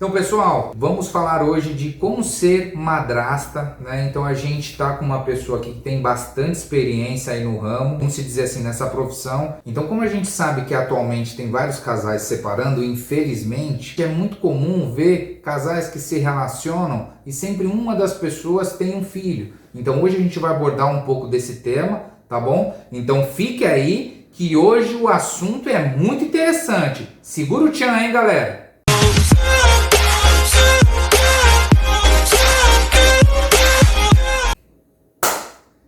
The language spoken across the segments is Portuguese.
Então, pessoal, vamos falar hoje de como ser madrasta, né? Então a gente tá com uma pessoa aqui que tem bastante experiência aí no ramo, vamos se dizer assim, nessa profissão. Então, como a gente sabe que atualmente tem vários casais se separando, infelizmente, é muito comum ver casais que se relacionam e sempre uma das pessoas tem um filho. Então hoje a gente vai abordar um pouco desse tema, tá bom? Então fique aí que hoje o assunto é muito interessante. Segura o tchan, hein, galera?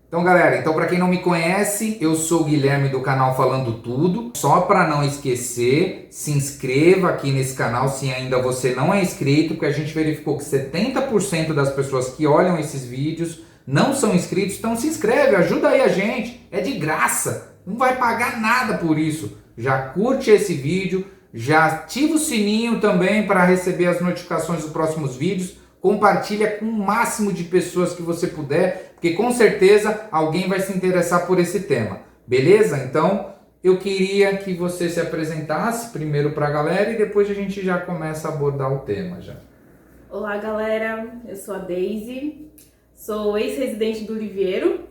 Então, galera, para quem não me conhece, eu sou o Guilherme do canal Falando Tudo. Só para não esquecer, se inscreva aqui nesse canal se ainda você não é inscrito, porque a gente verificou que 70% das pessoas que olham esses vídeos não são inscritos. Então se inscreve, ajuda aí a gente, é de graça, não vai pagar nada por isso. Já curte esse vídeo, já ativa o sininho também para receber as notificações dos próximos vídeos. Compartilha com o máximo de pessoas que você puder, porque com certeza alguém vai se interessar por esse tema. Beleza? Então, eu queria que você se apresentasse primeiro para a galera e depois a gente já começa a abordar o tema já. Olá, galera. Eu sou a Daisy, sou ex-residente do Oliveiro.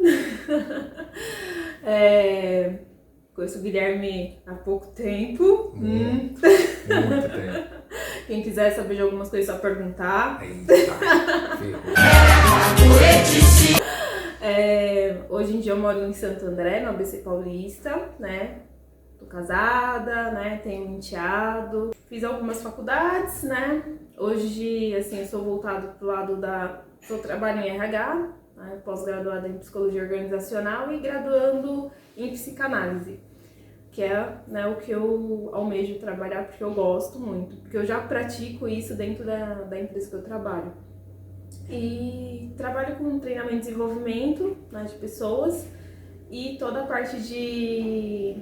Conheço o Guilherme há pouco tempo. Muito tempo. Quem quiser saber de algumas coisas, é só perguntar. Eita, hoje em dia eu moro em Santo André, no ABC Paulista, né? Tô casada, né? Tenho um enteado. Fiz algumas faculdades, né? Hoje, assim, eu sou voltado pro lado da... Eu trabalho em RH, né? Pós-graduada em Psicologia Organizacional e graduando em Psicanálise, que é, né, o que eu almejo trabalhar, porque eu gosto muito, porque eu já pratico isso dentro da empresa que eu trabalho. E trabalho com treinamento e desenvolvimento, né, de pessoas e toda a parte de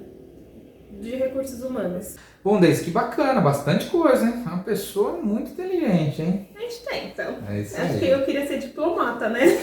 recursos humanos. Bom, Deise, que bacana, bastante coisa, hein? É uma pessoa muito inteligente, hein? A gente tenta. É isso Acho aí. que eu queria ser diplomata, né?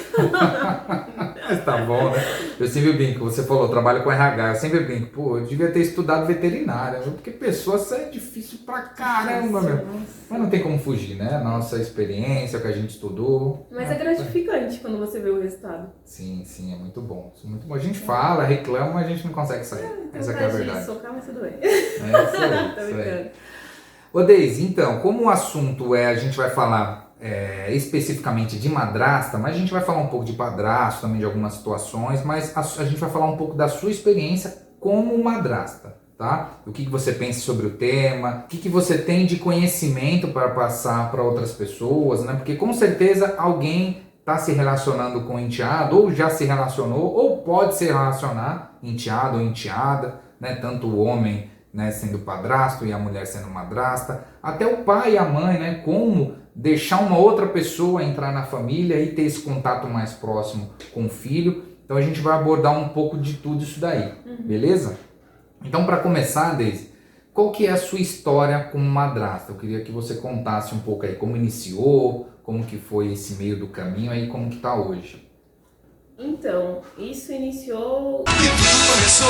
Mas tá bom, né? Eu sempre brinco, você falou, trabalho com RH, eu sempre brinco, pô, eu devia ter estudado veterinária, porque pessoa é difícil pra caramba, meu. Mas não tem como fugir, né? Nossa experiência, o que a gente estudou. Mas é gratificante quando você vê o resultado. Sim, é muito bom. Isso é muito bom. A gente fala, reclama, mas a gente não consegue sair. Essa que é a verdade. Socar, mas tudo bem. É isso aí. Ô Deise, então, como o assunto a gente vai falar especificamente de madrasta, mas a gente vai falar um pouco de padrasto também, de algumas situações, mas a gente vai falar um pouco da sua experiência como madrasta, tá? O que você pensa sobre o tema, o que você tem de conhecimento para passar para outras pessoas, né? Porque com certeza alguém está se relacionando com enteado, ou já se relacionou, ou pode se relacionar, enteado ou enteada, né? Tanto o homem, né, sendo padrasto e a mulher sendo madrasta, até o pai e a mãe, né, como deixar uma outra pessoa entrar na família e ter esse contato mais próximo com o filho. Então a gente vai abordar um pouco de tudo isso daí, beleza? Então, para começar, Daisy, qual que é a sua história como madrasta? Eu queria que você contasse um pouco aí como iniciou, como que foi esse meio do caminho aí, como que tá hoje. Então, isso iniciou... Tudo começou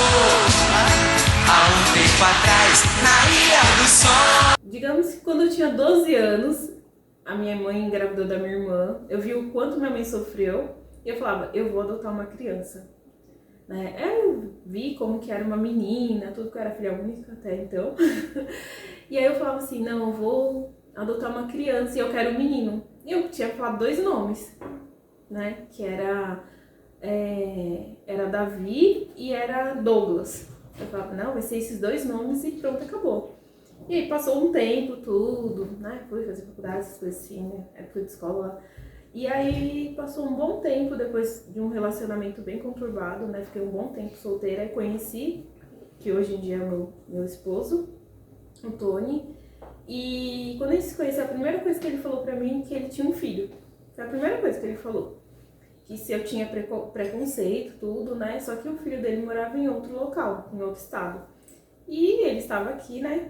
há um tempo atrás, na Ilha do Sol. Digamos que quando eu tinha 12 anos, a minha mãe engravidou da minha irmã, eu vi o quanto minha mãe sofreu, e eu falava, eu vou adotar uma criança. Né? Eu vi como que era uma menina, tudo que eu era filha única até então. E aí eu falava assim, não, eu vou adotar uma criança e eu quero um menino. E eu tinha falado 2 nomes, né? Que era Davi e era Douglas. Eu falava, não, vai ser esses 2 nomes e pronto, acabou. E aí passou um tempo, tudo, né? Fui fazer faculdade, essas coisas assim, né? Época de escola. E aí passou um bom tempo, depois de um relacionamento bem conturbado, né? Fiquei um bom tempo solteira e conheci, que hoje em dia é meu esposo, o Tony. E quando a gente se conheceu, a primeira coisa que ele falou pra mim é que ele tinha um filho. Foi a primeira coisa que ele falou. Que se eu tinha preconceito, tudo, né? Só que o filho dele morava em outro local, em outro estado. E ele estava aqui, né?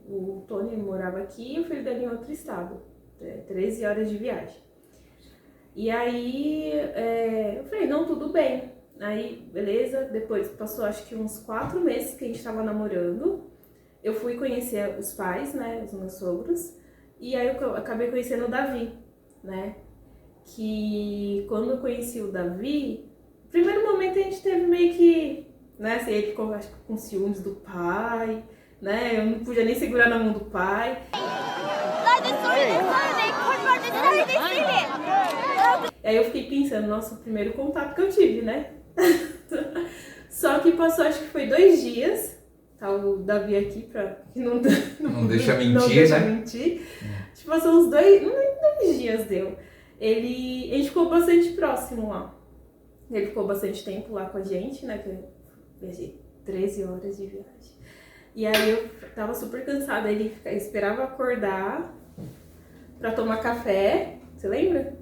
O Tony morava aqui e o filho dele em outro estado. 13 horas de viagem. E aí eu falei, não, tudo bem. Aí, beleza, depois passou acho que uns 4 meses que a gente tava namorando. Eu fui conhecer os pais, né, os meus sogros. E aí eu acabei conhecendo o Davi, né? Que quando eu conheci o Davi, no primeiro momento a gente teve meio que, né, assim, ele ficou, acho que, com ciúmes do pai, né? Eu não podia nem segurar na mão do pai. Aí eu fiquei pensando, nossa, o primeiro contato que eu tive, né? Só que passou, acho que foi 2 dias, tá o Davi aqui pra que não deixa mentir, não deixa né? mentir. Acho que passou uns 2, não nem 2 dias deu. A gente ficou bastante próximo lá. Ele ficou bastante tempo lá com a gente, né? Que eu viajei 13 horas de viagem. E aí eu tava super cansada, ele esperava acordar pra tomar café. Você lembra?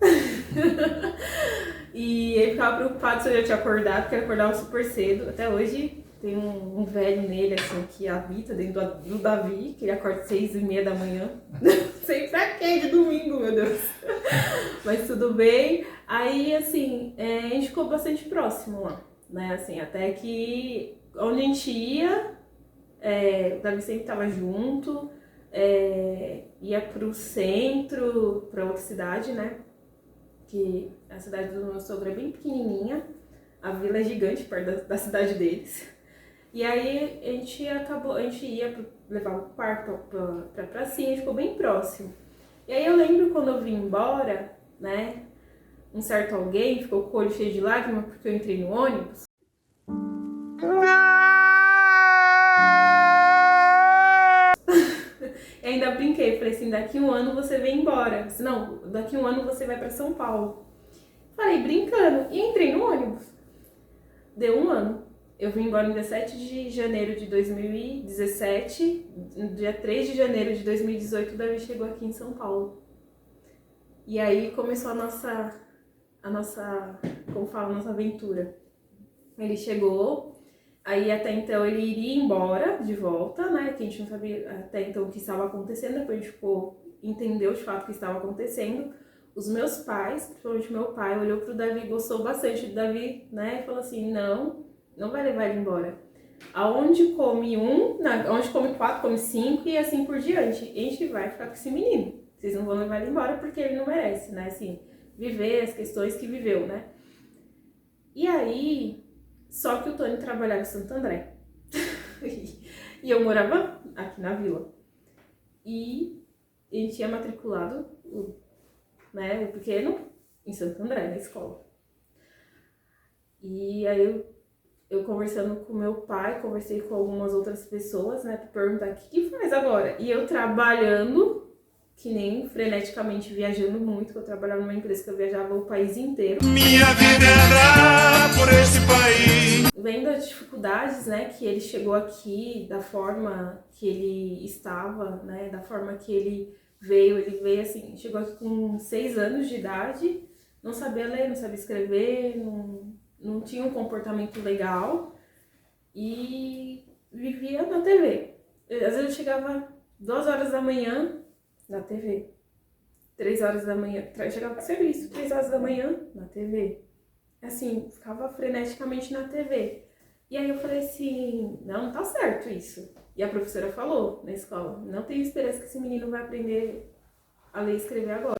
E ele ficava preocupado se eu já tinha acordado, porque ele acordava super cedo. Até hoje tem um velho nele, assim, que habita dentro do Davi, que ele acorda 6h30 da manhã. Não sei pra quê, de domingo, meu Deus. Mas tudo bem. Aí, assim, a gente ficou bastante próximo lá, né? Assim, até que onde a gente ia, o Davi sempre tava junto. Ia pro centro, pra outra cidade, né? Que a cidade do meu sogro é bem pequenininha, a vila é gigante perto da cidade deles. E aí a gente ia levar o parque pra pracinha, a gente ficou bem próximo. E aí eu lembro quando eu vim embora, né? Um certo alguém ficou com o olho cheio de lágrimas porque eu entrei no ônibus. E ainda brinquei, falei assim, daqui 1 ano você vem embora. Não, daqui 1 ano você vai pra São Paulo. Falei, brincando, e entrei no ônibus. Deu 1 ano. Eu vim embora no dia 7 de janeiro de 2017. No dia 3 de janeiro de 2018, o Davi chegou aqui em São Paulo. E aí começou a nossa, como fala, a nossa aventura. Ele chegou, aí até então ele iria embora de volta, né? Que a gente não sabia até então o que estava acontecendo, depois a gente entendeu de fato o que estava acontecendo. Os meus pais, principalmente meu pai, olhou pro Davi, gostou bastante do Davi, né? E falou assim, não vai levar ele embora. Aonde come onde come 4, come 5 e assim por diante. A gente vai ficar com esse menino. Vocês não vão levar ele embora porque ele não merece, né? Assim, viver as questões que viveu, né? E aí, só que o Tony trabalhava em Santo André. E eu morava aqui na vila. E a gente tinha matriculado o pequeno em Santo André, na escola. E aí eu conversando com meu pai, conversei com algumas outras pessoas, né, pra perguntar o que faz agora. E eu trabalhando, que nem freneticamente, viajando muito, que eu trabalhava numa empresa que eu viajava o país inteiro. Minha vida é andar por esse país. Vendo as dificuldades, né, que ele chegou aqui, da forma que ele estava, né, da forma que ele veio assim, chegou aqui com 6 anos de idade, não sabia ler, não sabia escrever, não tinha um comportamento legal e vivia na TV. Às vezes eu chegava 2 horas da manhã na TV, 3 horas da manhã, chegava pro serviço, 3 horas da manhã na TV. Assim, ficava freneticamente na TV. E aí eu falei assim, não tá certo isso. E a professora falou na escola, não tenho esperança que esse menino vai aprender a ler e escrever agora.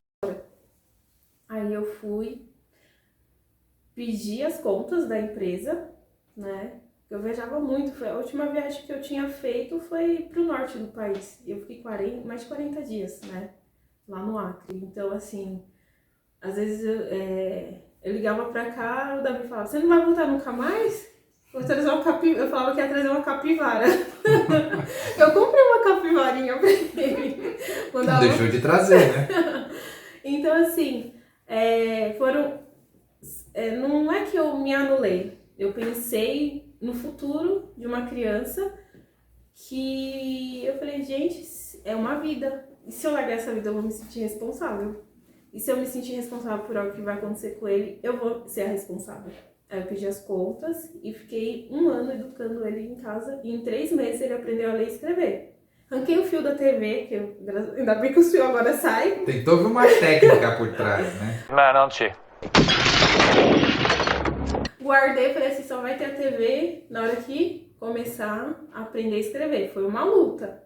Aí eu fui, pedi as contas da empresa, né? Eu viajava muito, a última viagem que eu tinha feito foi pro norte do país. Eu fiquei mais de 40 dias, né? Lá no Acre. Então, assim, às vezes eu ligava pra cá, o Davi falava, você não vai voltar nunca mais? Vou trazer eu falava que ia trazer uma capivara. Eu comprei uma capivarinha pra ele. Não deixou de trazer, né? Então, assim, não é que eu me anulei. Eu pensei no futuro de uma criança que eu falei, gente, é uma vida. E se eu largar essa vida, eu vou me sentir responsável. E se eu me sentir responsável por algo que vai acontecer com ele, eu vou ser a responsável. Aí eu pedi as contas e fiquei 1 ano educando ele em casa. E em 3 meses ele aprendeu a ler e escrever. Ranquei o fio da TV, ainda bem que o fio agora sai. Tem toda uma técnica por trás, né? Não, tchê. Guardei, falei assim, só vai ter a TV na hora que começar a aprender a escrever. Foi uma luta.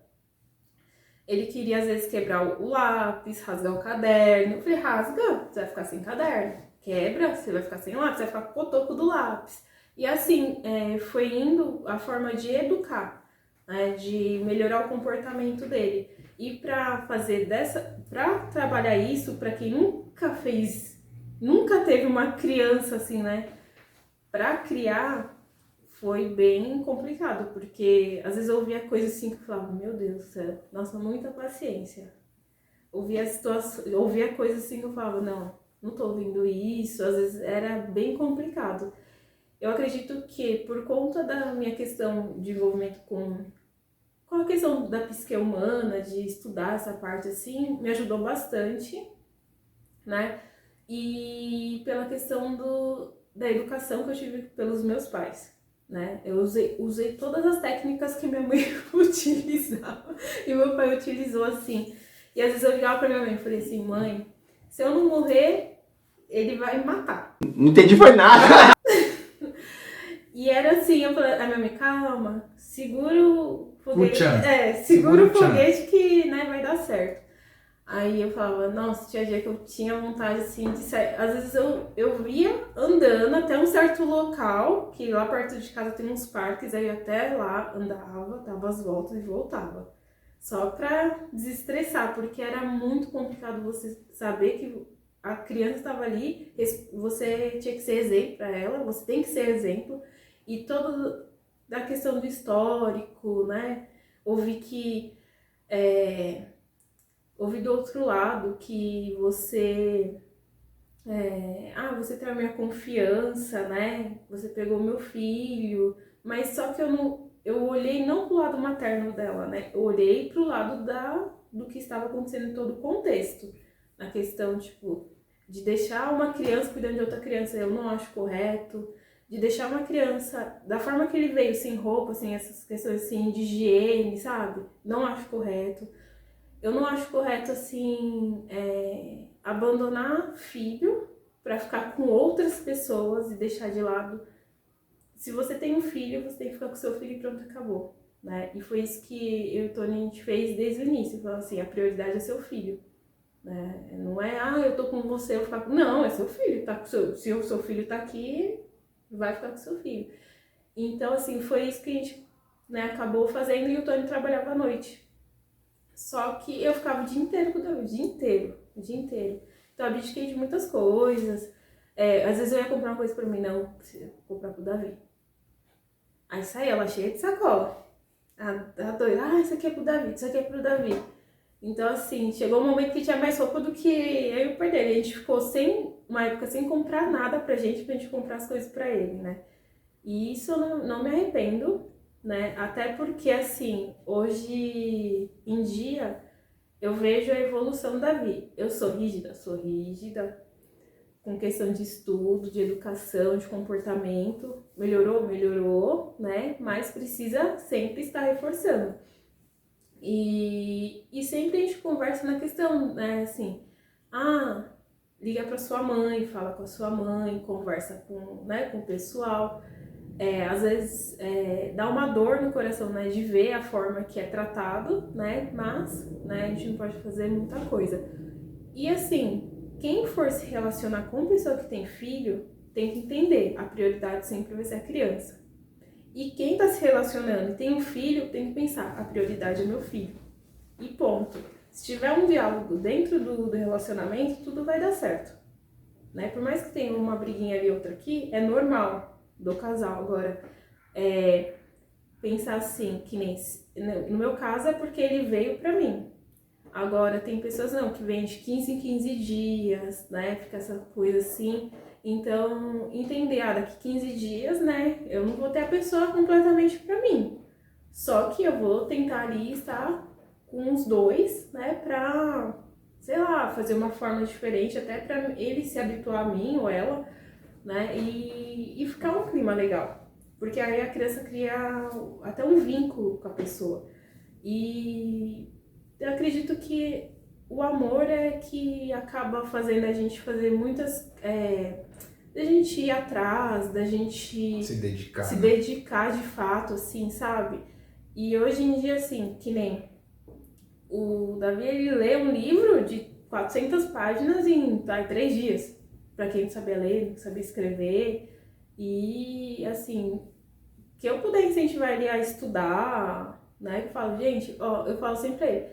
ele queria às vezes quebrar o lápis, rasgar o caderno. Eu falei, rasga, você vai ficar sem caderno. Quebra, você vai ficar sem lápis, você vai ficar com o cotoco do lápis. E assim, foi indo a forma de educar, né, de melhorar o comportamento dele. E para trabalhar isso, para quem nunca teve uma criança assim, né, para criar, foi bem complicado, porque às vezes eu ouvia coisas assim que eu falava, meu Deus do céu, nossa, muita paciência. Ouvia coisas assim que eu falava, não tô ouvindo isso, às vezes era bem complicado. Eu acredito que por conta da minha questão de envolvimento com a questão da psique humana, de estudar essa parte assim, me ajudou bastante, né? E pela questão da educação que eu tive pelos meus pais, né? Eu usei todas as técnicas que minha mãe utilizava e meu pai utilizou assim. E às vezes eu ligava pra minha mãe e falei assim, mãe, se eu não morrer, ele vai me matar. Não entendi foi nada. E era assim, eu falei, a minha mãe, calma, segura o foguete. Segura Segura o o foguete que, né, vai dar certo. Aí eu falava, nossa, tinha dia que eu tinha vontade assim de sair. Às vezes eu ia andando até um certo local, que lá perto de casa tem uns parques, aí eu até lá andava, dava as voltas e voltava. Só pra desestressar, porque era muito complicado você saber que a criança estava ali, você tinha que ser exemplo para ela, você tem que ser exemplo. E toda da questão do histórico, né? Ouvi do outro lado que você traiu minha confiança, né? Você pegou meu filho, mas só que eu olhei não pro lado materno dela, né? Eu olhei pro lado do que estava acontecendo em todo o contexto. Na questão, tipo, de deixar uma criança cuidando de outra criança, eu não acho correto. De deixar uma criança, da forma que ele veio, sem roupa, assim, essas questões assim, de higiene, sabe? Não acho correto. Eu não acho correto, assim, abandonar filho pra ficar com outras pessoas e deixar de lado. Se você tem um filho, você tem que ficar com seu filho e pronto, acabou, né? E foi isso que eu e o Tony, a gente fez desde o início. Falando assim, a prioridade é seu filho, né? Não é, eu tô com você, eu ficar com... Não, é seu filho, tá com se o seu filho tá aqui, vai ficar com seu filho. Então, assim, foi isso que a gente, né, acabou fazendo e o Tony trabalhava à noite. Só que eu ficava o dia inteiro com o Davi, o dia inteiro. Então, eu abdiquei de muitas coisas. Às vezes eu ia comprar uma coisa pra mim, não, preciso comprar pro Davi. Aí saía ela cheia de sacola. A doida, isso aqui é pro Davi, isso aqui é pro Davi. Então, assim, chegou um momento que tinha mais roupa do que eu e o pai dele. A gente ficou uma época sem comprar nada pra gente comprar as coisas pra ele, né? E isso eu não me arrependo, né? Até porque, assim, hoje em dia, eu vejo a evolução do Davi. Eu sou rígida, com questão de estudo, de educação, de comportamento. Melhorou, né? Mas precisa sempre estar reforçando. E sempre a gente conversa na questão, né, assim, liga pra sua mãe, fala com a sua mãe, conversa com o pessoal. Às vezes dá uma dor no coração, né, de ver a forma que é tratado, né, mas, né, a gente não pode fazer muita coisa. E assim, quem for se relacionar com pessoa que tem filho, tem que entender, a prioridade sempre vai ser a criança. E quem tá se relacionando e tem um filho, tem que pensar, a prioridade é meu filho. E ponto. Se tiver um diálogo dentro do relacionamento, tudo vai dar certo, né? Por mais que tenha uma briguinha ali, outra aqui, é normal do casal. Agora, pensar assim, que nem... No meu caso é porque ele veio pra mim. Agora, tem pessoas que vêm de 15 em 15 dias, né? Fica essa coisa assim... Então, entender, daqui 15 dias, né, eu não vou ter a pessoa completamente pra mim. Só que eu vou tentar ali estar com os dois, né, pra, sei lá, fazer uma forma diferente, até pra ele se habituar a mim ou ela, né, e ficar um clima legal. Porque aí a criança cria até um vínculo com a pessoa. E eu acredito que o amor é que acaba fazendo a gente fazer muitas... da gente ir atrás, da gente se dedicar de fato, assim, sabe? E hoje em dia, assim, que nem o Davi, ele lê um livro de 400 páginas em 3 dias. Pra quem não sabia ler, não sabia escrever. E, assim, que eu puder incentivar ele a estudar, né? Eu falo, gente, ó, eu falo sempre pra ele,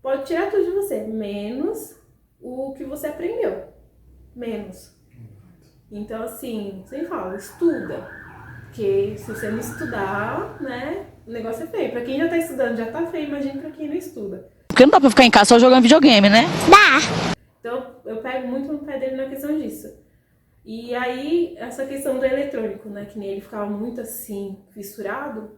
pode tirar tudo de você, menos o que você aprendeu. Menos. Então, assim, sempre falo, estuda. Porque se você não estudar, né, o negócio é feio. Pra quem já tá estudando, já tá feio, imagina pra quem não estuda. Porque não dá pra ficar em casa só jogando videogame, né? Dá! Então, eu pego muito no pé dele na questão disso. E aí, essa questão do eletrônico, né, que nem ele ficava muito assim, fissurado,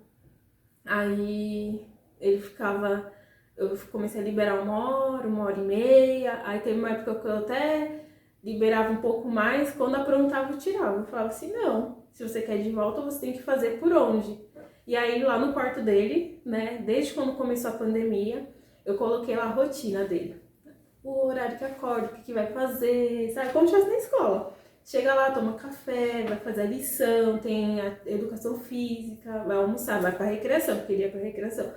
aí ele ficava, eu comecei a liberar 1 hora, 1 hora e meia, aí teve uma época que eu até liberava um pouco mais, quando aprontava eu tirava. Eu falava assim, não, se você quer de volta, você tem que fazer por onde. E aí, lá no quarto dele, né, desde quando começou a pandemia, eu coloquei lá a rotina dele. O horário que acorda, o que vai fazer, sabe? Como se estivesse na escola. Chega lá, toma café, vai fazer a lição, tem a educação física, vai almoçar, vai pra recreação, porque ele ia pra recreação.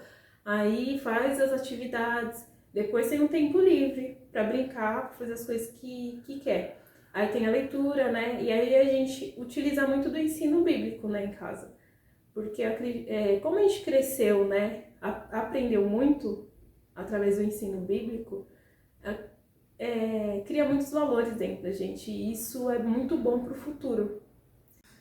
Aí faz as atividades, depois tem um tempo livre pra brincar, pra fazer as coisas que quer. Aí tem a leitura, né? E aí a gente utiliza muito do ensino bíblico, né, em casa. Porque como a gente cresceu, né, aprendeu muito através do ensino bíblico, cria muitos valores dentro da gente, e isso é muito bom para o futuro.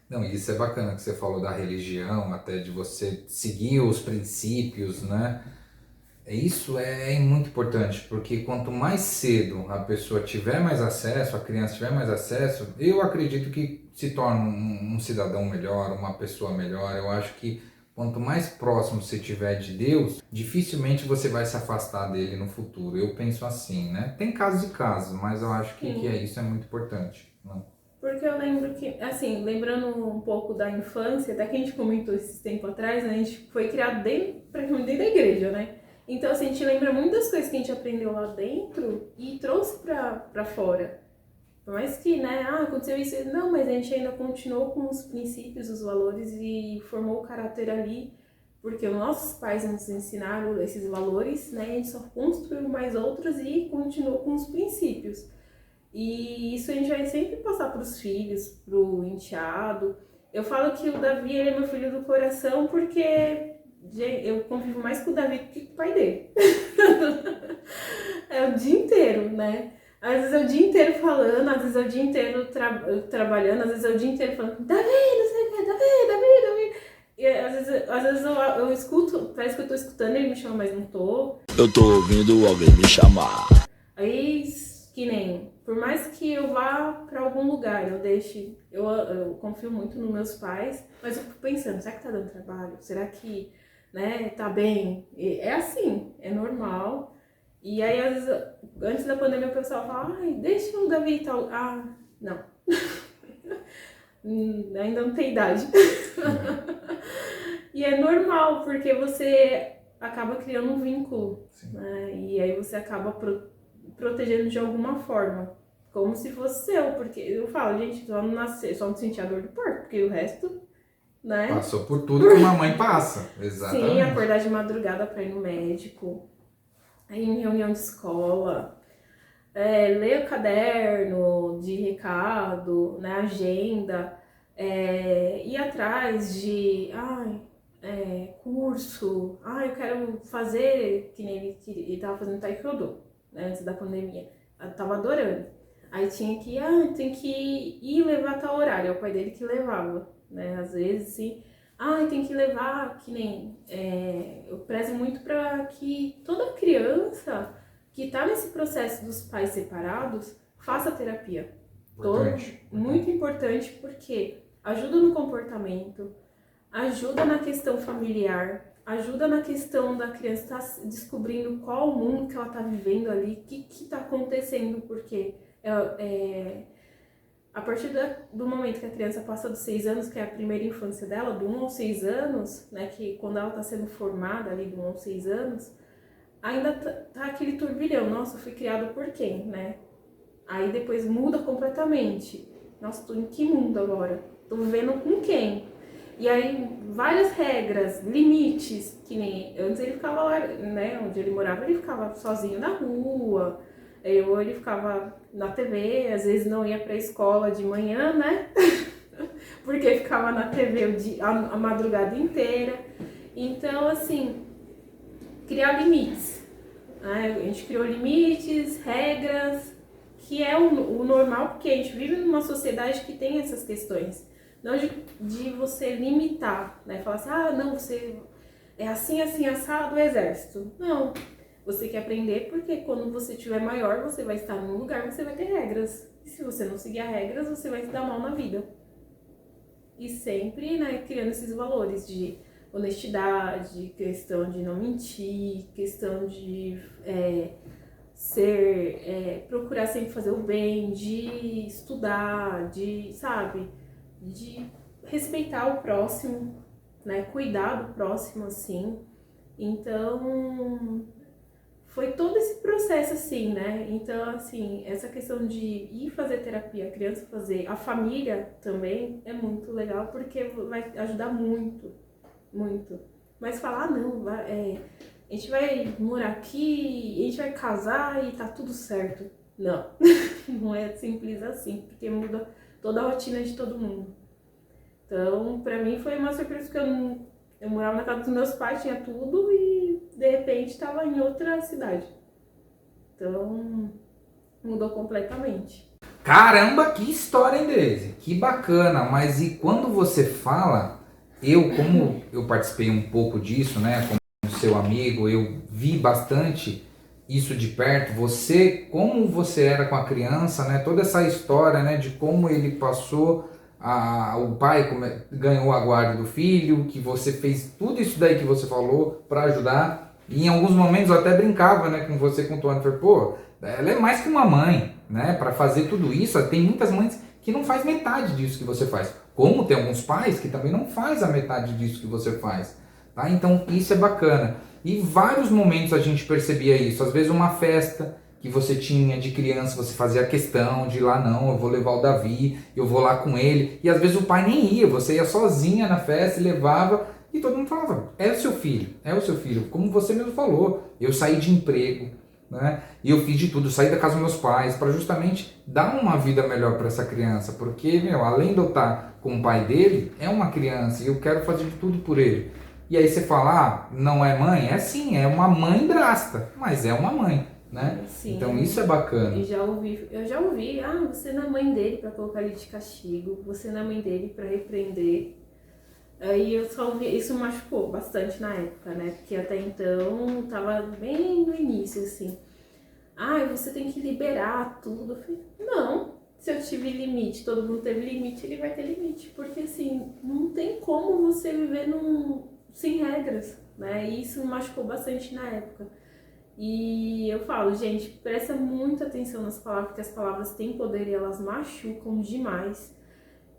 Não, e isso é bacana que você falou da religião, até de você seguir os princípios, né? Isso é muito importante, porque quanto mais cedo a pessoa tiver mais acesso, a criança tiver mais acesso, eu acredito que se torna um cidadão melhor, uma pessoa melhor. Eu acho que quanto mais próximo você tiver de Deus, dificilmente você vai se afastar dele no futuro. Eu penso assim, né? Tem casos e casos, mas eu acho que isso é muito importante, né? Porque eu lembro que, assim, lembrando um pouco da infância, até que a gente comentou esses tempos atrás, né? A gente foi criado praticamente dentro da igreja, né? Então, assim, a gente lembra muitas coisas que a gente aprendeu lá dentro e trouxe pra fora. Por mais que, né, aconteceu isso, não, mas a gente ainda continuou com os princípios, os valores e formou o caráter ali, porque os nossos pais nos ensinaram esses valores, né, a gente só construiu mais outros e continuou com os princípios. E isso a gente vai sempre passar para os filhos, pro enteado. Eu falo que o Davi, ele é meu filho do coração porque eu convivo mais com o Davi do que com o pai dele. É o dia inteiro, né? Às vezes é o dia inteiro falando, às vezes é o dia inteiro trabalhando, às vezes é o dia inteiro falando Davi, não sei o que, Davi. E às vezes eu escuto, parece que eu tô escutando, ele me chama, mas não tô. Eu tô ouvindo alguém me chamar. Aí, que nem, por mais que eu vá pra algum lugar, eu confio muito nos meus pais, mas eu fico pensando, será que tá dando trabalho? Será que, né, tá bem? É assim, é normal. E aí, às vezes, antes da pandemia, o pessoal fala, ai, deixa o Davi e tal. Ah, não. Ainda não tem idade. E é normal, porque você acaba criando um vínculo, né? E aí você acaba protegendo de alguma forma. Como se fosse seu, porque eu falo, gente, só não senti a dor do parto, porque o resto, né? Passou por tudo que uma mãe passa, exatamente. Sim, acordar de madrugada pra ir no médico. Aí em reunião de escola, ler o caderno de recado, né, agenda, ir atrás de curso, eu quero fazer, que nem ele tava fazendo taekwondo, né, antes da pandemia, eu tava adorando. Aí tinha que tem que ir levar tal horário, é o pai dele que levava, né, às vezes assim, tem que levar, que nem, eu prezo muito para que toda criança que tá nesse processo dos pais separados faça terapia. Muito importante, porque ajuda no comportamento, ajuda na questão familiar, ajuda na questão da criança estar descobrindo qual o mundo que ela tá vivendo ali, o que tá acontecendo, porque a partir do momento que a criança passa dos 6 anos, que é a primeira infância dela, do 1 aos 6 anos, né, que quando ela está sendo formada ali do 1 aos 6 anos, ainda tá aquele turbilhão, nossa, eu fui criado por quem, né? Aí depois muda completamente. Nossa, tô em que mundo agora? Tô vivendo com quem? E aí, várias regras, limites, que nem antes ele ficava lá, né, onde ele morava, ele ficava sozinho na rua, ou ele ficava na TV, às vezes não ia pra escola de manhã, né, porque ficava na TV a madrugada inteira. Então, assim, criar limites, né? A gente criou limites, regras, que é o normal, porque a gente vive numa sociedade que tem essas questões. Não de você limitar, né? Falar assim, ah, não, você é assim, assim, assado o exército. Não, você quer aprender porque quando você tiver maior, você vai estar num lugar, você vai ter regras. E se você não seguir as regras, você vai se dar mal na vida. E sempre, né, criando esses valores de honestidade, questão de não mentir, questão de procurar sempre fazer o bem, de estudar, de, sabe, de respeitar o próximo, né, cuidar do próximo, assim. Então, foi todo esse processo, assim, né, então, assim, essa questão de ir fazer terapia, a criança fazer, a família também é muito legal, porque vai ajudar muito, muito. Mas falar, não, a gente vai morar aqui, a gente vai casar e tá tudo certo. Não, não é simples assim, porque muda toda a rotina de todo mundo. Então, pra mim foi uma surpresa, porque eu morava na casa dos meus pais, tinha tudo e de repente tava em outra cidade. Então, mudou completamente. Caramba, que história, hein, Deise? Que bacana, mas e quando você fala, como eu participei um pouco disso, né, como seu amigo, eu vi bastante isso de perto, como você era com a criança, né, toda essa história, né, de como ele passou, o pai ganhou a guarda do filho, que você fez tudo isso daí que você falou para ajudar, e em alguns momentos eu até brincava, né, com você, com o Tony, falei, pô, ela é mais que uma mãe, né, para fazer tudo isso. Tem muitas mães que não faz metade disso que você faz, como tem alguns pais que também não faz a metade disso que você faz, tá? Então isso é bacana. E vários momentos a gente percebia isso, às vezes uma festa que você tinha de criança, você fazia questão de ir lá, não, eu vou levar o Davi, eu vou lá com ele, e às vezes o pai nem ia, você ia sozinha na festa e levava, e todo mundo falava, é o seu filho, como você mesmo falou, eu saí de emprego, né? E eu fiz de tudo, saí da casa dos meus pais para justamente dar uma vida melhor para essa criança, porque, além de eu estar com o pai dele, é uma criança e eu quero fazer de tudo por ele. E aí você fala, não é mãe? É sim, é uma mãe drasta, mas é uma mãe, né? Sim, então isso é bacana. Eu já ouvi, você não é mãe dele para colocar ele de castigo, você não é mãe dele para repreender. Aí eu só ouvi, isso machucou bastante na época, né? Porque até então tava bem no início, assim. Você tem que liberar tudo. Eu falei, não, se eu tive limite, todo mundo teve limite, ele vai ter limite. Porque assim, não tem como você viver sem regras, né? E isso me machucou bastante na época. E eu falo, gente, presta muita atenção nas palavras, porque as palavras têm poder e elas machucam demais.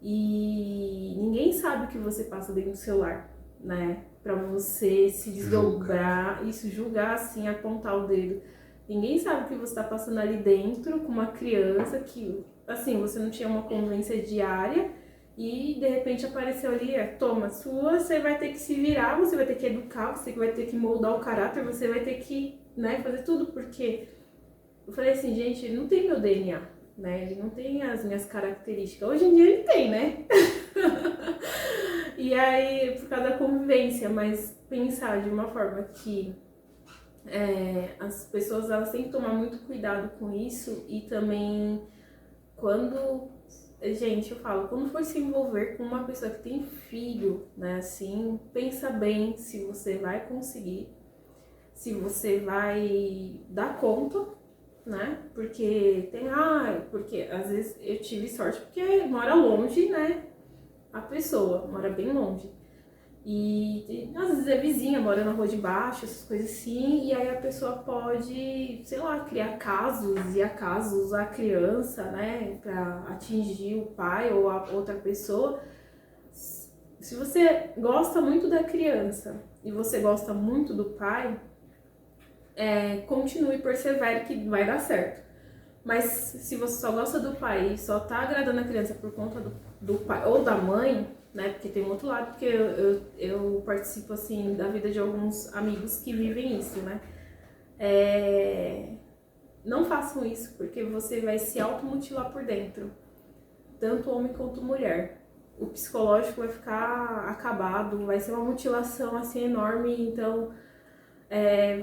E ninguém sabe o que você passa dentro do seu lar, né? Pra você se desdobrar, julgar assim, apontar o dedo. Ninguém sabe o que você tá passando ali dentro com uma criança que, assim, você não tinha uma convivência diária e de repente apareceu ali, toma, sua, você vai ter que se virar, você vai ter que educar, você vai ter que moldar o caráter, você vai ter que, né, fazer tudo, porque eu falei assim, gente, ele não tem meu DNA. Né? Ele não tem as minhas características. Hoje em dia ele tem, né? E aí, por causa da convivência, mas pensar de uma forma que as pessoas elas têm que tomar muito cuidado com isso e também gente, eu falo, quando for se envolver com uma pessoa que tem filho, né, assim, pensa bem se você vai conseguir, se você vai dar conta, né? Porque porque às vezes eu tive sorte porque mora longe, né? A pessoa mora bem longe. E às vezes é vizinha, mora na rua de baixo, essas coisas assim, e aí a pessoa pode, sei lá, criar casos e acasos, usar a criança, né, pra atingir o pai ou a outra pessoa. Se você gosta muito da criança e você gosta muito do pai, continue, persevere que vai dar certo. Mas se você só gosta do pai e só tá agradando a criança por conta do pai ou da mãe, né? Porque tem um outro lado, porque eu participo, assim, da vida de alguns amigos que vivem isso, né? Não façam isso, porque você vai se automutilar por dentro, tanto homem quanto mulher. O psicológico vai ficar acabado, vai ser uma mutilação, assim, enorme, então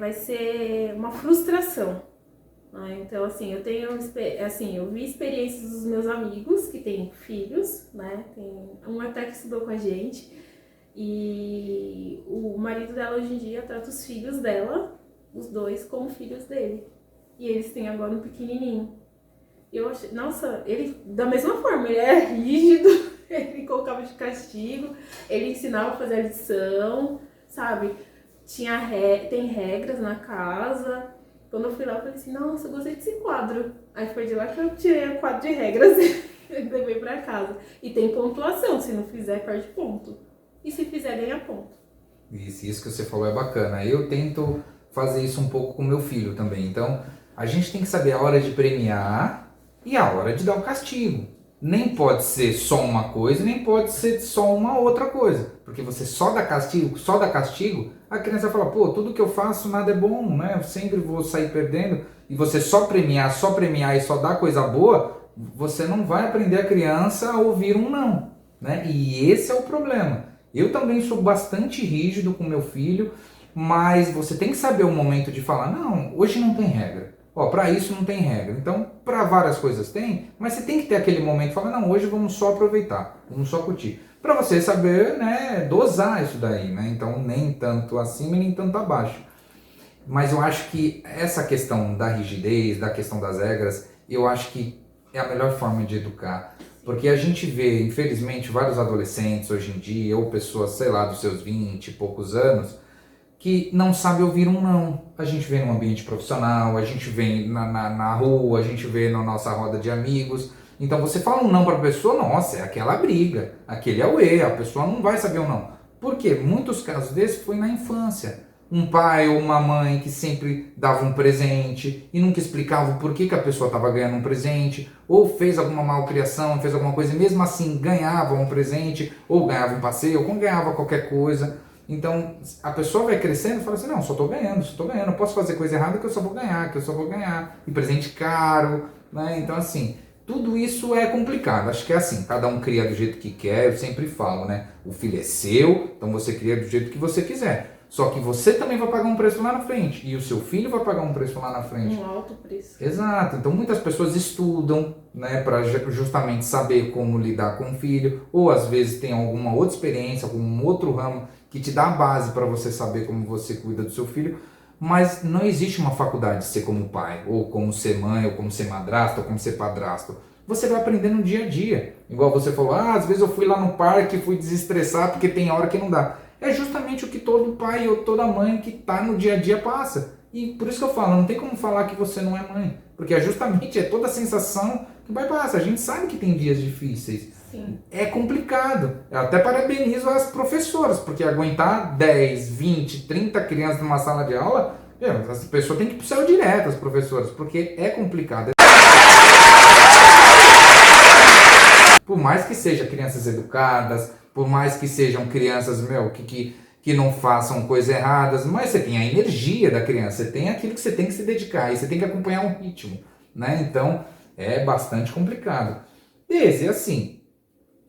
vai ser uma frustração. Então, assim, eu vi experiências dos meus amigos que têm filhos, né? Tem um até que estudou com a gente. E o marido dela hoje em dia trata os filhos dela, os dois, como filhos dele. E eles têm agora um pequenininho. Eu achei, nossa, ele, da mesma forma, ele é rígido, ele colocava de castigo, ele ensinava a fazer a lição, sabe? Tem regras na casa. Quando eu fui lá, eu falei assim, nossa, eu gostei desse quadro. Aí foi de lá que eu tirei o quadro de regras e levei pra casa. E tem pontuação, se não fizer, perde ponto. E se fizer, ganha ponto. Isso que você falou é bacana. Eu tento fazer isso um pouco com meu filho também. Então, a gente tem que saber a hora de premiar e a hora de dar o castigo. Nem pode ser só uma coisa, nem pode ser só uma outra coisa. Porque você só dá castigo, a criança fala, pô, tudo que eu faço nada é bom, né? Eu sempre vou sair perdendo. E você só premiar e só dar coisa boa, você não vai aprender a criança a ouvir um não, né? E esse é o problema. Eu também sou bastante rígido com meu filho, mas você tem que saber o momento de falar, não, hoje não tem regra. Ó, para isso não tem regra. Então, para várias coisas tem, mas você tem que ter aquele momento de falar, não, hoje vamos só aproveitar, vamos só curtir. Para você saber, né, dosar isso daí, né? Então, nem tanto acima e nem tanto abaixo. Mas eu acho que essa questão da rigidez, da questão das regras, eu acho que é a melhor forma de educar. Porque a gente vê, infelizmente, vários adolescentes hoje em dia, ou pessoas, sei lá, dos seus 20 e poucos anos, que não sabe ouvir um não. A gente vê no ambiente profissional, a gente vê na rua, a gente vê na nossa roda de amigos. Então você fala um não para a pessoa, nossa, é aquela briga, aquele é o a pessoa não vai saber um não. Por quê? Muitos casos desses foi na infância. Um pai ou uma mãe que sempre dava um presente e nunca explicava o porquê que a pessoa estava ganhando um presente, ou fez alguma malcriação, fez alguma coisa e mesmo assim ganhava um presente, ou ganhava um passeio, ou ganhava qualquer coisa. Então, a pessoa vai crescendo e fala assim, não, só estou ganhando, não posso fazer coisa errada que eu só vou ganhar, e presente caro, né? Então, assim, tudo isso é complicado, acho que é assim, cada um cria do jeito que quer, eu sempre falo, né? O filho é seu, então você cria do jeito que você quiser. Só que você também vai pagar um preço lá na frente, e o seu filho vai pagar um preço lá na frente. Um alto preço. Exato, então muitas pessoas estudam, né, para justamente saber como lidar com o filho, ou às vezes tem alguma outra experiência, algum outro ramo que te dá a base para você saber como você cuida do seu filho, mas não existe uma faculdade de ser como pai, ou como ser mãe, ou como ser madrasta, ou como ser padrasto. Você vai aprender no dia a dia. Igual você falou, às vezes eu fui lá no parque e fui desestressar porque tem hora que não dá. É justamente o que todo pai ou toda mãe que está no dia a dia passa. E por isso que eu falo, não tem como falar que você não é mãe. Porque é justamente toda a sensação que vai passar. A gente sabe que tem dias difíceis. Sim. É complicado. Eu até parabenizo as professoras, porque aguentar 10, 20, 30 crianças numa sala de aula, as pessoas têm que ir pro céu direto, as professoras, porque é complicado. Por mais que sejam crianças educadas, por mais que sejam crianças, que não façam coisas erradas, mas você tem a energia da criança, você tem aquilo que você tem que se dedicar, e você tem que acompanhar um ritmo, né? Então, é bastante complicado. Desde assim,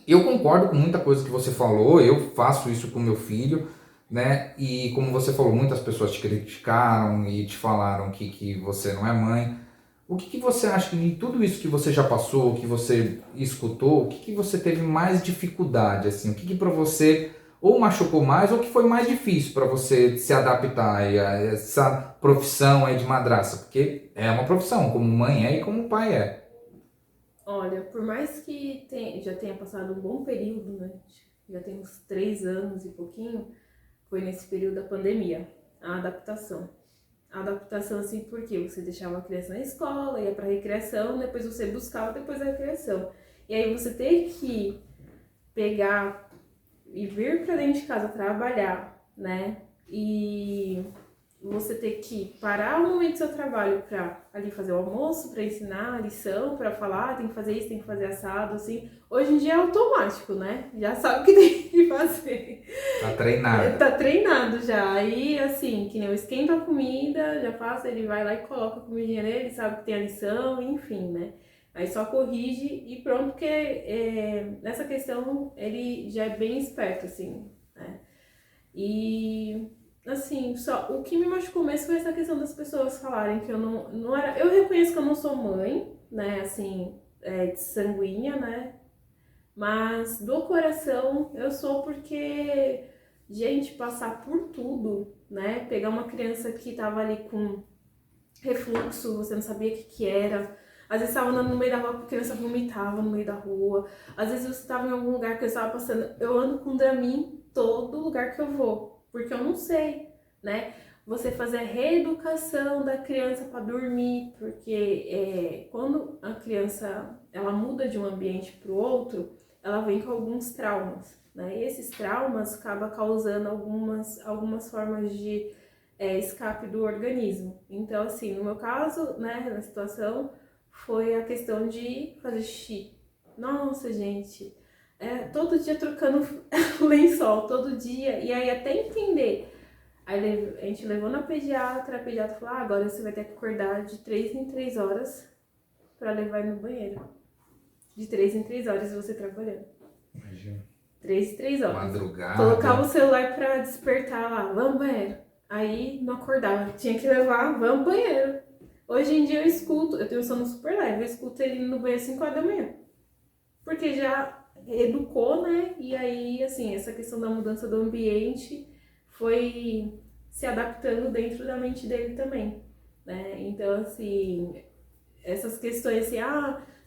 eu concordo com muita coisa que você falou, eu faço isso com meu filho, né? E como você falou, muitas pessoas te criticaram e te falaram que você não é mãe. O que você acha que de tudo isso que você já passou, que você escutou, o que você teve mais dificuldade, assim? O que para você ou machucou mais ou que foi mais difícil para você se adaptar a essa profissão aí de madrasta? Porque é uma profissão, como mãe é e como pai é. Olha, por mais que já tenha passado um bom período, né? Já tem uns 3 anos e pouquinho, foi nesse período da pandemia, a adaptação. A adaptação, assim, porque você deixava a criança na escola, ia pra recreação, depois você buscava depois da recreação. E aí você ter que pegar e vir pra dentro de casa trabalhar, né? E você ter que parar o momento do seu trabalho para ali fazer o almoço, para ensinar a lição, para falar, tem que fazer isso, tem que fazer assado, assim. Hoje em dia é automático, né? Já sabe o que tem que fazer. Tá treinado. Tá treinado já. Aí, assim, que nem eu esquento a comida, já faço, ele vai lá e coloca a comidinha nele, sabe que tem a lição, enfim, né? Aí só corrige e pronto, porque nessa questão ele já é bem esperto, assim, né? E, assim, só o que me machucou mesmo foi essa questão das pessoas falarem que eu não era... Eu reconheço que eu não sou mãe, né, assim, de sanguínea, né? Mas do coração eu sou porque, gente, passar por tudo, né? Pegar uma criança que tava ali com refluxo, você não sabia o que era. Às vezes estava andando no meio da rua, a criança vomitava no meio da rua. Às vezes você estava em algum lugar que eu estava passando. Eu ando com Dramin todo lugar que eu vou, porque eu não sei, né? Você fazer a reeducação da criança para dormir, porque quando a criança ela muda de um ambiente para o outro, ela vem com alguns traumas, né? E esses traumas acabam causando algumas formas de escape do organismo. Então, assim, no meu caso, né, na situação, foi a questão de fazer xixi. Nossa, gente, todo dia trocando lençol, todo dia, e aí até entender. Aí a gente levou na pediatra, a pediatra falou, agora você vai ter que acordar de 3 em 3 horas para levar ele no banheiro. De 3 em 3 horas você trabalhando. Imagina. 3 em 3 horas. Madrugada. Colocava o celular pra despertar lá, vamos ao banheiro. Aí não acordava, tinha que levar, vamos ao banheiro. Hoje em dia eu escuto, eu tenho sono super leve, eu escuto ele no banheiro às 5 horas da manhã. Porque já educou, né? E aí, assim, essa questão da mudança do ambiente foi se adaptando dentro da mente dele também, né? Então, assim, essas questões assim,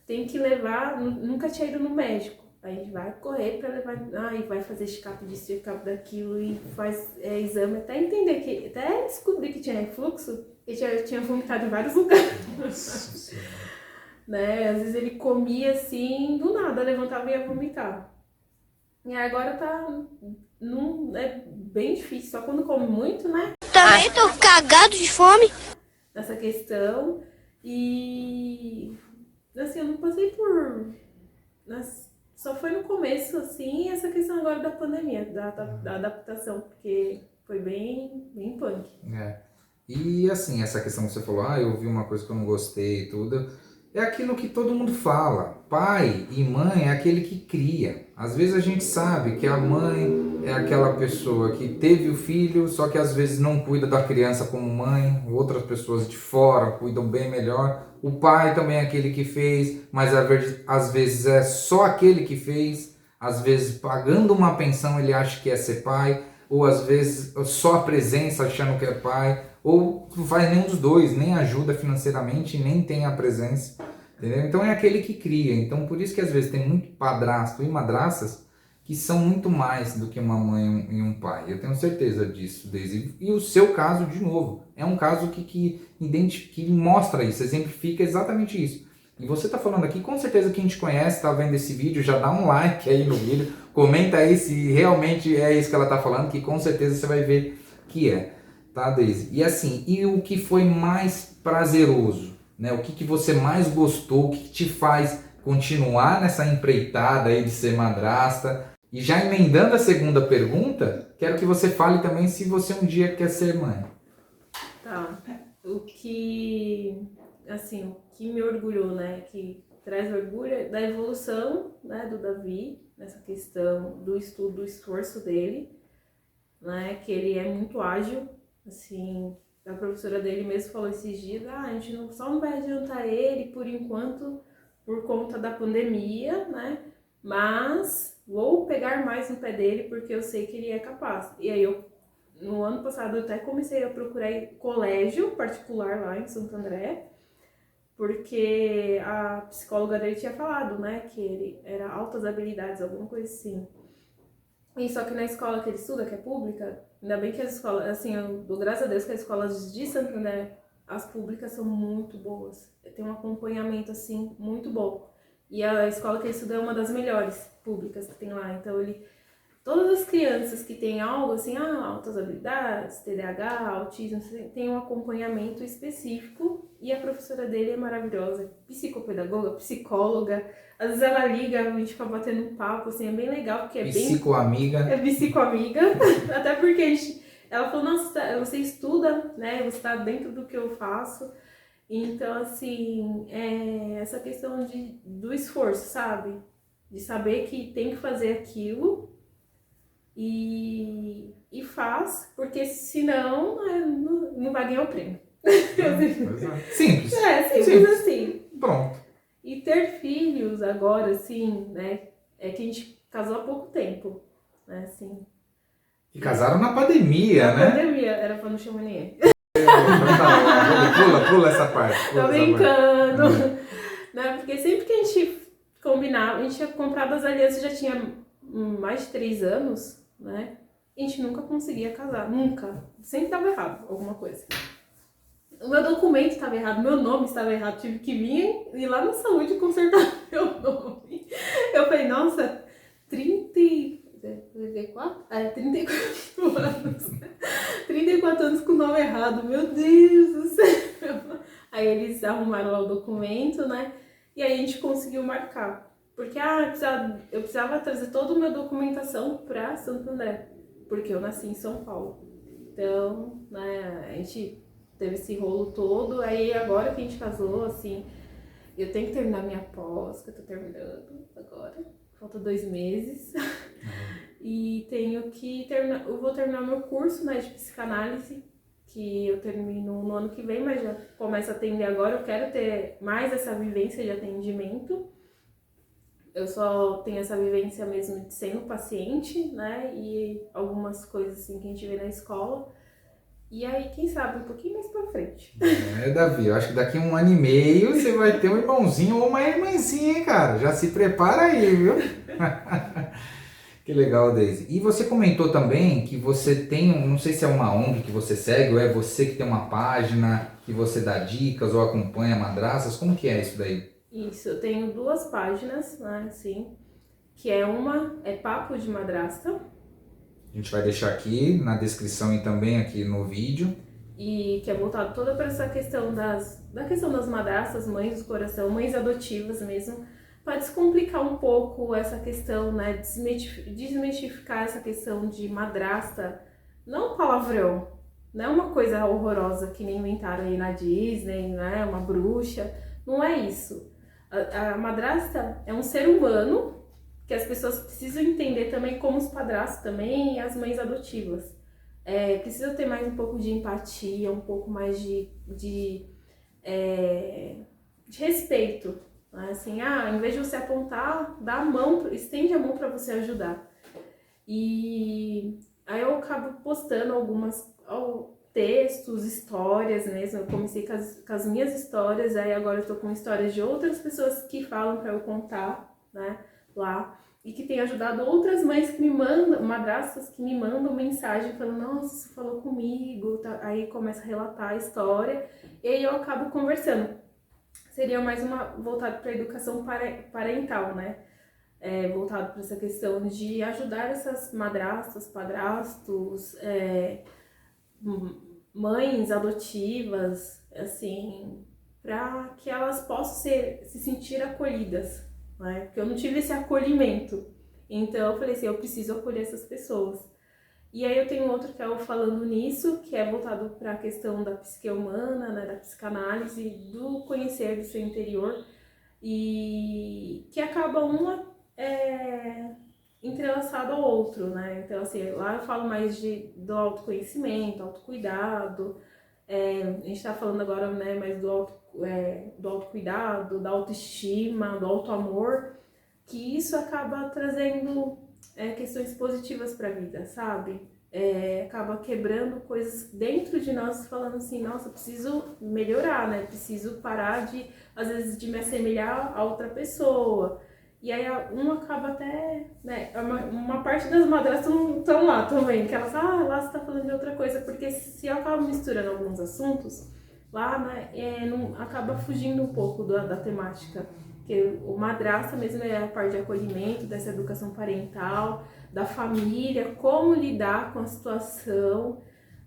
tem que levar, nunca tinha ido no médico. A gente vai correr para levar, e vai fazer check-up disso, check-up daquilo e faz exame até entender que, até descobrir que tinha refluxo, e já tinha vomitado em vários lugares. Nossa, Né? Às vezes ele comia assim, do nada, levantava e ia vomitar. E agora é bem difícil, só quando come muito, né? Também tô cagado de fome. Nessa questão. E assim, eu não passei por. Só foi no começo, assim, essa questão agora da pandemia, da adaptação, porque foi bem punk. E assim, essa questão que você falou, eu vi uma coisa que eu não gostei e tudo, é aquilo que todo mundo fala. Pai e mãe é aquele que cria. Às vezes a gente sabe que a mãe é aquela pessoa que teve o filho, só que às vezes não cuida da criança como mãe, outras pessoas de fora cuidam bem melhor. O pai também é aquele que fez, mas às vezes é só aquele que fez. Às vezes pagando uma pensão ele acha que é ser pai, ou às vezes só a presença achando que é pai, ou não faz nenhum dos dois, nem ajuda financeiramente, nem tem a presença, entendeu? Então é aquele que cria. Então por isso que às vezes tem muito padrasto e madrastas que são muito mais do que uma mãe e um pai. Eu tenho certeza disso, Daisy. E o seu caso, de novo, é um caso que mostra isso, exemplifica exatamente isso. E você está falando aqui, com certeza quem te conhece, está vendo esse vídeo, já dá um like aí no vídeo, comenta aí se realmente é isso que ela está falando, que com certeza você vai ver que é. Tá, Daisy? E assim, e o que foi mais prazeroso, né? O que você mais gostou, o que te faz continuar nessa empreitada aí de ser madrasta? E já emendando a segunda pergunta, quero que você fale também se você um dia quer ser mãe. Tá. O que me orgulhou, né? Que traz orgulho é da evolução, né, do Davi, nessa questão do estudo, do esforço dele, né? Que ele é muito ágil. Assim, a professora dele mesmo falou esses dias, a gente só não vai adiantar ele por enquanto, por conta da pandemia, né? Mas vou pegar mais no pé dele porque eu sei que ele é capaz. E aí no ano passado eu até comecei a procurar colégio particular lá em Santo André, porque a psicóloga dele tinha falado, né, que ele era altas habilidades, alguma coisa assim. E só que na escola que ele estuda, que é pública, ainda bem que as escolas, assim, eu dou graças a Deus que as escolas de Santo André, as públicas são muito boas. Tem um acompanhamento, assim, muito bom. E a escola que ele estuda é uma das melhores públicas que tem lá. Então, todas as crianças que têm algo assim, altas habilidades, TDAH, autismo, tem um acompanhamento específico e a professora dele é maravilhosa, psicopedagoga, psicóloga, às vezes ela liga, a gente fica batendo um papo, assim, é bem legal, porque é Psicoamiga. É psicoamiga, até porque ela falou, nossa, você estuda, né, você tá dentro do que eu faço, então, assim, essa questão do esforço, sabe? De saber que tem que fazer aquilo e faz, porque senão não vai ganhar o prêmio. Simples. Simples assim. Pronto. E ter filhos agora, assim, né? É que a gente casou há pouco tempo, né? Assim. E casaram na pandemia, né? Na pandemia, era pra não chamar ninguém. Pula essa parte. Tô brincando. Né? Porque sempre que a gente combinava, a gente tinha comprado as alianças, já tinha mais de 3 anos, né? A gente nunca conseguia casar, nunca. Sempre tava errado alguma coisa. O meu documento estava errado, meu nome estava errado, tive que ir lá na saúde consertar meu nome. Eu falei, nossa, 34? 34 anos. 34 anos com o nome errado, meu Deus do céu. Aí eles arrumaram lá o documento, né? E aí a gente conseguiu marcar. Porque eu precisava trazer toda a minha documentação para Santo André, porque eu nasci em São Paulo. Então, né, a gente teve esse rolo todo, aí agora que a gente casou, assim, eu tenho que terminar minha pós, que eu tô terminando agora, falta 2 meses, e tenho que terminar, eu vou terminar meu curso, né, de psicanálise, que eu termino no ano que vem, mas já começo a atender agora, eu quero ter mais essa vivência de atendimento, eu só tenho essa vivência mesmo de sendo paciente, né, e algumas coisas assim que a gente vê na escola. E aí, quem sabe, um pouquinho mais pra frente. Davi, eu acho que daqui a 1 ano e meio você vai ter um irmãozinho ou uma irmãzinha, hein, cara? Já se prepara aí, viu? Que legal, Daisy. E você comentou também que você tem, não sei se é uma ONG que você segue, ou é você que tem uma página que você dá dicas ou acompanha madraças, como que é isso daí? Isso, eu tenho 2 páginas, né, assim, que uma é Papo de Madrasta. A gente vai deixar aqui na descrição e também aqui no vídeo. E que é voltado toda para essa questão da questão das madrastas, mães do coração, mães adotivas mesmo, para descomplicar um pouco essa questão, né, desmistificar essa questão de madrasta, não palavrão, não é uma coisa horrorosa que nem inventaram aí na Disney, né, uma bruxa, não é isso. A madrasta é um ser humano que as pessoas precisam entender também como os padrastos também e as mães adotivas. Precisa ter mais um pouco de empatia, um pouco mais de respeito. Né? Assim, em vez de você apontar, dá a mão, estende a mão para você ajudar. E aí eu acabo postando algumas textos, histórias mesmo. Eu comecei com as minhas histórias, aí agora eu tô com histórias de outras pessoas que falam para eu contar, né? Lá, e que tem ajudado outras mães que me mandam, madrastas que me mandam mensagem falando, nossa, você falou comigo, tá? Aí começa a relatar a história, e aí eu acabo conversando. Seria mais voltado para a educação parental, né? Voltado para essa questão de ajudar essas madrastas, padrastos, mães adotivas, assim, para que elas possam se sentir acolhidas. Né? Porque eu não tive esse acolhimento. Então eu falei assim, eu preciso acolher essas pessoas. E aí eu tenho outro que é o Falando Nisso, que é voltado para a questão da psique humana, né, da psicanálise, do conhecer do seu interior, e que acaba entrelaçado ao outro, né? Então assim, lá eu falo mais do autoconhecimento, autocuidado, a gente tá falando agora, né, mais do autocuidado, da autoestima, do autoamor, que isso acaba trazendo questões positivas para a vida, sabe? Acaba quebrando coisas dentro de nós, falando assim, nossa, preciso melhorar, né? Preciso parar às vezes, de me assemelhar a outra pessoa. E aí acaba até, né, uma parte das madrastas não estão lá também, que elas, lá você tá falando de outra coisa, porque se eu acabo misturando alguns assuntos, lá, né, acaba fugindo um pouco da temática. Porque o madrasta mesmo é a parte de acolhimento, dessa educação parental, da família, como lidar com a situação,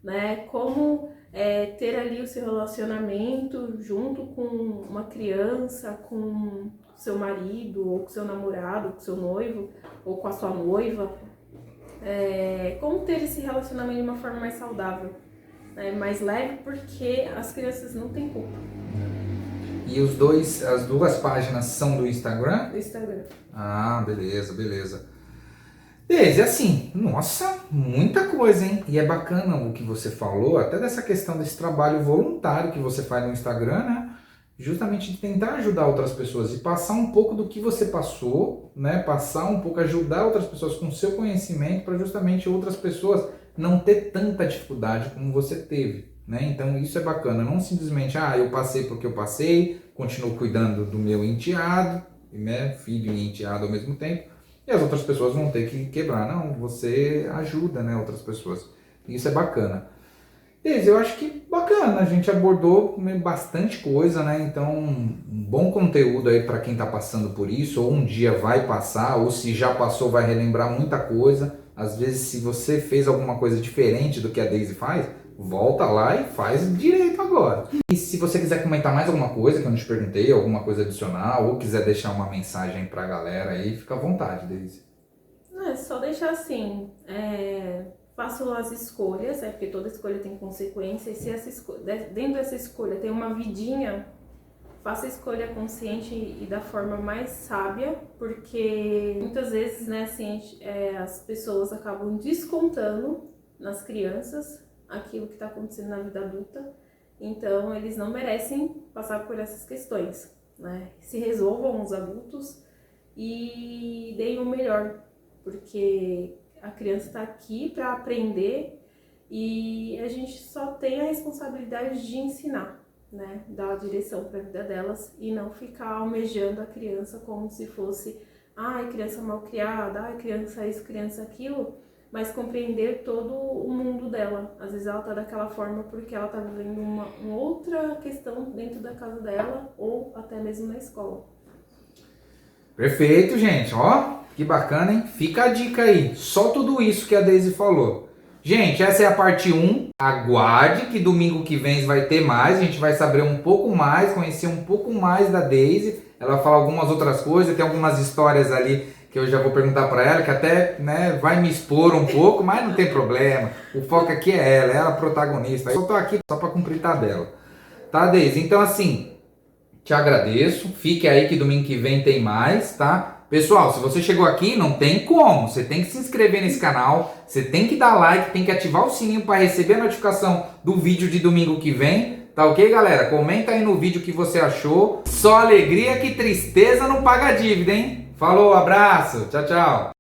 né, como ter ali o seu relacionamento junto com uma criança, com seu marido, ou com seu namorado, ou com seu noivo, ou com a sua noiva. Como ter esse relacionamento de uma forma mais saudável, né, mais leve, porque as crianças não têm culpa. E as duas páginas são do Instagram? Do Instagram. Ah, beleza. Deise, assim, nossa, muita coisa, hein? E é bacana o que você falou, até dessa questão desse trabalho voluntário que você faz no Instagram, né? Justamente de tentar ajudar outras pessoas e passar um pouco do que você passou, né? Passar um pouco, ajudar outras pessoas com o seu conhecimento para justamente outras pessoas não ter tanta dificuldade como você teve, né? Então isso é bacana, não simplesmente, eu passei porque eu passei, continuo cuidando do meu enteado, né? Filho e enteado ao mesmo tempo, e as outras pessoas vão ter que quebrar. Não, você ajuda, né, outras pessoas. Isso é bacana. Deise, eu acho que bacana, a gente abordou bastante coisa, né? Então, um bom conteúdo aí para quem está passando por isso, ou um dia vai passar, ou se já passou vai relembrar muita coisa. Às vezes, se você fez alguma coisa diferente do que a Deise faz, volta lá e faz direito agora. E se você quiser comentar mais alguma coisa que eu não te perguntei, alguma coisa adicional, ou quiser deixar uma mensagem pra galera aí, fica à vontade, Deise. É só deixar assim, faço as escolhas, porque toda escolha tem consequências, se dentro dessa escolha tem uma vidinha, faça a escolha consciente e da forma mais sábia, porque muitas vezes, né, assim, as pessoas acabam descontando nas crianças aquilo que está acontecendo na vida adulta, então eles não merecem passar por essas questões, né? Se resolvam os adultos e deem o melhor, porque a criança está aqui para aprender e a gente só tem a responsabilidade de ensinar, né? Dar a direção para a vida delas e não ficar almejando a criança como se fosse, criança mal criada, criança isso, criança aquilo, mas compreender todo o mundo dela. Às vezes ela tá daquela forma porque ela tá vivendo uma outra questão dentro da casa dela ou até mesmo na escola. Perfeito, gente. Ó, que bacana, hein? Fica a dica aí. Só tudo isso que a Deise falou. Gente, essa é a parte 1. Aguarde que domingo que vem vai ter mais. A gente vai saber um pouco mais, conhecer um pouco mais da Deise. Ela fala algumas outras coisas, tem algumas histórias ali que eu já vou perguntar para ela, que até, né, vai me expor um pouco, mas não tem problema. O foco aqui é ela é a protagonista. Eu só tô aqui só para cumprir tabela. Tá, Deise? Então, assim, te agradeço. Fique aí que domingo que vem tem mais, tá? Pessoal, se você chegou aqui, não tem como. Você tem que se inscrever nesse canal, você tem que dar like, tem que ativar o sininho para receber a notificação do vídeo de domingo que vem. Tá ok, galera? Comenta aí no vídeo o que você achou. Só alegria que tristeza não paga dívida, hein? Falou, abraço, tchau, tchau.